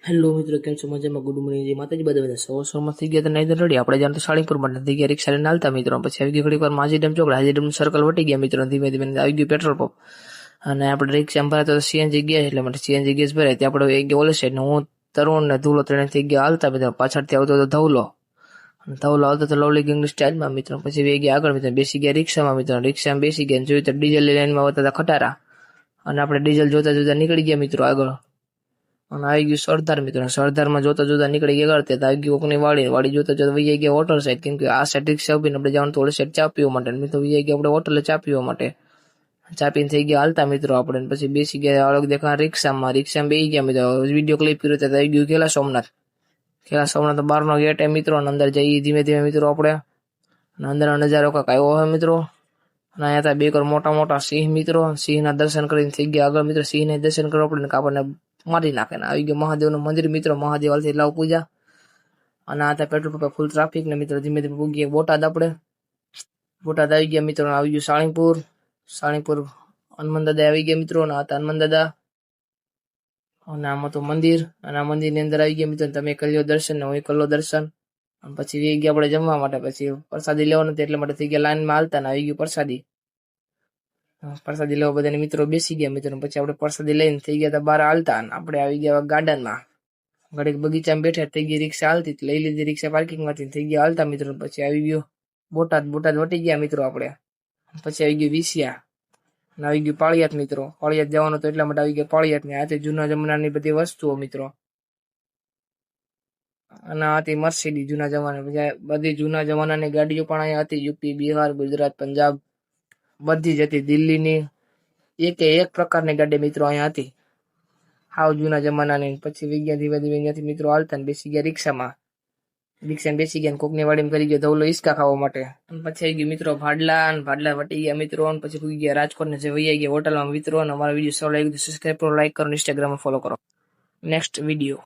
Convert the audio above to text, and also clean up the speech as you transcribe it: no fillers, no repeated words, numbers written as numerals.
Hello મિત્રો, કેમ છો? મજામાં? Good morning. જે માતાજી બધા સવારમાં થઈ ગયા નહીં રેડી. આપણે જાણ તો સાળીપુર માટે થઈ ગયા રિક્ષા લઈને હાલતા મિત્રો. પછી આવી ગયું ઘડી વાર માજી ડેમ ચોકડા, હાજી ડેમ સર્કલ વટી ગયા મિત્રો. ધીમે ધીમે આવી ગયું પેટ્રોલ પંપ અને આપણે રિક્ષા ભરાય તો સીએનજી ગયા એટલે માટે સીએનજી ગેસ ભરાય ત્યાં આપણે એક ઓલે સાઈડ હું તરુણ ને ધૂલો ત્રણે થઈ ગયા હાલતા મિત્રો. પાછળથી આવતો તો ધવલો આવતો તો લવલી ગેંગની સ્ટાઇલમાં મિત્રો. પછી બે ગયા આગળ મિત્રો, બેસી ગયા રિક્ષામાં મિત્રો. રિક્ષામાં બેસી ગયા જોયું તો ડીઝલ લાઈનમાં આવતા હતા ખટારા અને આપણે ડીઝલ જોતા જોતા નીકળી ગયા મિત્રો આગળ. અને આવી ગયું સરદાર મિત્રો. સરદારમાં જોતા જોતા નીકળી ગયા કરતે આવી ગયું કોકની વાડી જોતા જોતા વહી ગયા હોટલ સાઈડ. કેમ કે આ સાઈડ રિક્ષા ઉભીને આપણે જવાનું તો ઓલી સાઈડ ચા પીવા માટે મિત્રો વહી ગયા આપણે હોટલે ચા પીવા માટે. ચા પીને થઈ ગયા હાલતા મિત્રો આપણે. પછી બેસી ગયા અલગ દેખા રિક્ષામાં બેસી ગયા મિત્રો. વિડીયો ક્લિપ કર્યો તો આવી ગયું ખેલા સોમનાથ બહારનો ગેટ એ મિત્રો. અને અંદર જઈએ ધીમે ધીમે મિત્રો આપણે. અને અંદરનો નજારો કાંક આવ્યો હોય મિત્રો. અને અહીંયા હતા બે મોટા મોટા સિંહ મિત્રો. સિંહના દર્શન કરીને થઈ ગયા આગળ મિત્રો. સિંહને દર્શન કરવા પડે ને આપણને મારી નાખે ને. આવી ગયું મહાદેવનું મંદિર મિત્રો. મહાદેવ વાલથી લાવ પૂજા. અને આ હતા પેટ્રોલ પંપ ફૂલ ટ્રાફિક ને મિત્રો. ધીમે ધીમે પૂગી બોટાદ આપણે. બોટાદ આવી ગયા મિત્રો. આવી ગયું સાળીપુર હનુમાન દાદા આવી ગયા મિત્રો. અને આ હતા હનુમાન દાદા અને આમાં તો મંદિર. અને આ મંદિરની અંદર આવી ગયા મિત્રો. તમે કરી લો દર્શન ને હું કરી દર્શન. અને પછી વી ગયા આપણે જમવા માટે. પછી પ્રસાદી લેવાનું હતું એટલે માટે થઈ ગયા લાઈનમાં હાલતા ને આવી ગયું પ્રસાદી લેવા બધાને મિત્રો બેસી ગયા મિત્રો. પછી આપણે પ્રસાદી લઈને થઈ ગયા હતા બહાર હાલતા. આપણે આવી ગયા ગાર્ડનમાં ઘડીક બગીચામાં બેઠા. થઈ ગઈ રિક્ષા હાલતી લઈ લીધી રિક્ષા પાર્કિંગમાંથી. થઈ ગયા હાલતા મિત્રો. પછી આવી ગયો બોટાદ વટી ગયા મિત્રો આપણે. પછી આવી ગયું વિસિયા અને આવી ગયું પાળિયાદ મિત્રો. પાળિયાદ જવાનું તો એટલા માટે આવી ગયા પાળિયાદ ને. આ જૂના જમાનાની બધી વસ્તુઓ મિત્રો. અને આ હતી મર્સિડીઝ જૂના જમાના. બધી જૂના જમાનાની ગાડીઓ પણ અહીંયા હતી. યુપી, બિહાર, ગુજરાત, પંજાબ બધી જ હતી. દિલ્હીની એક પ્રકારની ગાડી મિત્રો અહીંયા હતી. હાવ જૂના જમાનાની. પછી વિજ્ઞાન ધીમે ધીમે અહીંયાથી મિત્રો હાલતા ને બેસી ગયા રિક્ષામાં બેસી ગયા. કોકની વાડીમાં કરી ગયો ધવલો હિસકા ખાવા માટે. પછી આવી ગયું મિત્રો ભાડલા વટી ગયા મિત્રો. પછી પૂગી ગયા રાજકોટ ને જે વહી ગયા હોટલમાં મિત્રો. અને અમારા વિડીયો સારો લાગ્યો તો સબસ્ક્રાઈબ કરો, લાઈક કરો, ઇન્સ્ટાગ્રામમાં ફોલો કરો. Next video.